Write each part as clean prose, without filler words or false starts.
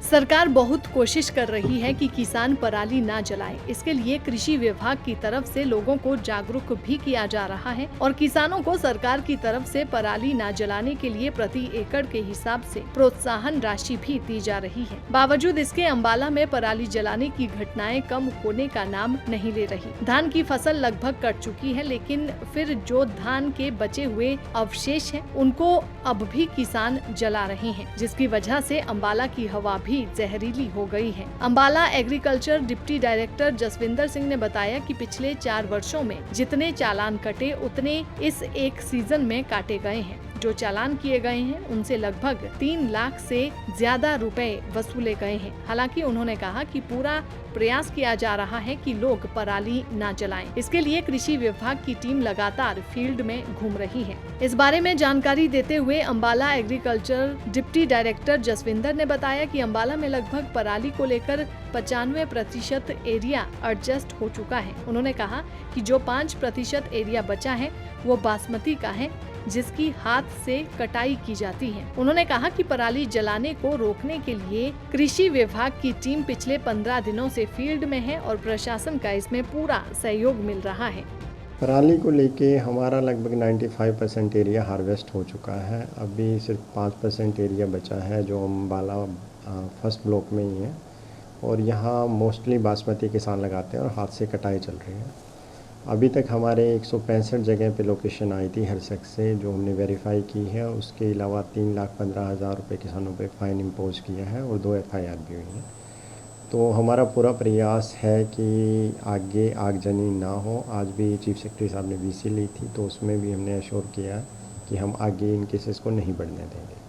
सरकार बहुत कोशिश कर रही है कि किसान पराली ना जलाए। इसके लिए कृषि विभाग की तरफ से लोगों को जागरूक भी किया जा रहा है और किसानों को सरकार की तरफ से पराली ना जलाने के लिए प्रति एकड़ के हिसाब से प्रोत्साहन राशि भी दी जा रही है। बावजूद इसके अम्बाला में पराली जलाने की घटनाएं कम होने का नाम नहीं ले रही। धान की फसल लगभग कट चुकी है, लेकिन फिर जो धान के बचे हुए अवशेष हैं, उनको अब भी किसान जला रहे हैं, जिसकी वजह से अम्बाला की हवा भी जहरीली हो गई है। Ambala agriculture deputy director Jasvinder Singh ने बताया कि पिछले 4 वर्षों में जितने चालान कटे उतने इस एक सीजन में काटे गए हैं। जो चालान किए गए हैं उनसे लगभग 3 लाख से ज्यादा रुपए वसूले गए हैं। हालांकि उन्होंने कहा कि पूरा प्रयास किया जा रहा है कि लोग पराली ना जलाएं। इसके लिए कृषि विभाग की टीम लगातार फील्ड में घूम रही है। इस बारे में जानकारी देते हुए Ambala agriculture deputy director Jasvinder ने बताया कि अम्बाला में लगभग पराली को लेकर 95% एरिया एडजस्ट हो चुका है। उन्होंने कहा कि जो 5% एरिया बचा है वो बासमती का है, जिसकी हाथ से कटाई की जाती है। उन्होंने कहा कि पराली जलाने को रोकने के लिए कृषि विभाग की टीम पिछले 15 दिनों से फील्ड में है और प्रशासन का इसमें पूरा सहयोग मिल रहा है। पराली को लेके हमारा लगभग 95% एरिया हार्वेस्ट हो चुका है। अभी सिर्फ 5% एरिया बचा है जो अम्बाला फर्स्ट ब्लॉक में ही है, और यहाँ मोस्टली बासमती किसान लगाते हैं और हाथ से कटाई चल रही है। अभी तक हमारे 165 जगह पे लोकेशन आई थी हर सेक्स से, जो हमने वेरीफाई की है। उसके अलावा 3,15,000 रुपये किसानों पे फ़ाइन इम्पोज किया है और 2 FIR भी हुई हैं। तो हमारा पूरा प्रयास है कि आगे आगजनी ना हो। आज भी चीफ सेक्रेटरी साहब ने VC ली थी, तो उसमें भी हमने एश्योर किया कि हम आगे इन केसेस को नहीं बढ़ने देंगे।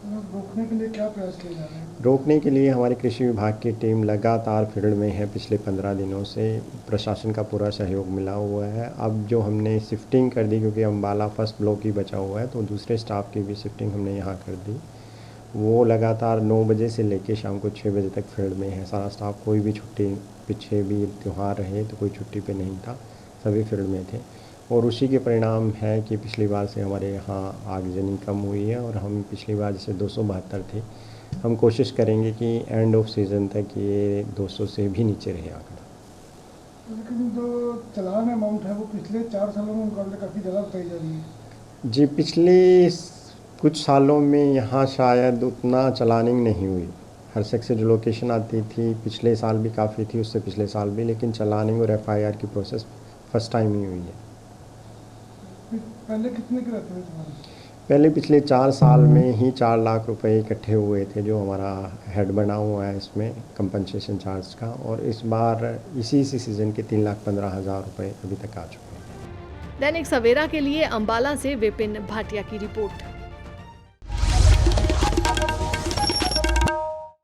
रोकने के लिए क्या प्रयास किए जा रहे हैं? रोकने के लिए हमारी कृषि विभाग की टीम लगातार फील्ड में है। पिछले 15 दिनों से प्रशासन का पूरा सहयोग मिला हुआ है। अब जो हमने शिफ्टिंग कर दी, क्योंकि अम्बाला फर्स्ट ब्लॉक ही बचा हुआ है, तो दूसरे स्टाफ की भी शिफ्टिंग हमने यहाँ कर दी। वो लगातार 9 बजे से लेके शाम को 6 बजे तक फील्ड में है सारा स्टाफ। कोई भी छुट्टी, पीछे भी त्यौहार रहे तो कोई छुट्टी पे नहीं था, सभी फील्ड में थे। और उसी के परिणाम है कि पिछली बार से हमारे यहाँ आगजनी कम हुई है, और हम पिछली बार जैसे 272 थे, हम कोशिश करेंगे कि एंड ऑफ सीज़न तक ये 200 से भी नीचे रहे आंकड़ा। लेकिन जो चालान अमाउंट है वो पिछले 4 सालों में मुकाबले काफ़ी ज़्यादा बताई जा रही है। जी, पिछले कुछ सालों में यहाँ शायद उतना चलानिंग नहीं हुई। हर सेक्स से जो लोकेशन आती थी पिछले साल भी काफ़ी थी, उससे पिछले साल भी, लेकिन चलानिंग और FIR की प्रोसेस फर्स्ट टाइम ही हुई है। पहले कितने के रहते थे चालान? पहले पिछले 4 साल में ही 4 लाख रुपए इकट्ठे हुए थे, जो हमारा हेड बना हुआ है इसमें कंपनसेशन चार्ज का, और इस बार इसी सीज़न के 3,15,000 रुपये अभी तक आ चुके हैं। दैनिक सवेरा के लिए अम्बाला से विपिन भाटिया की रिपोर्ट।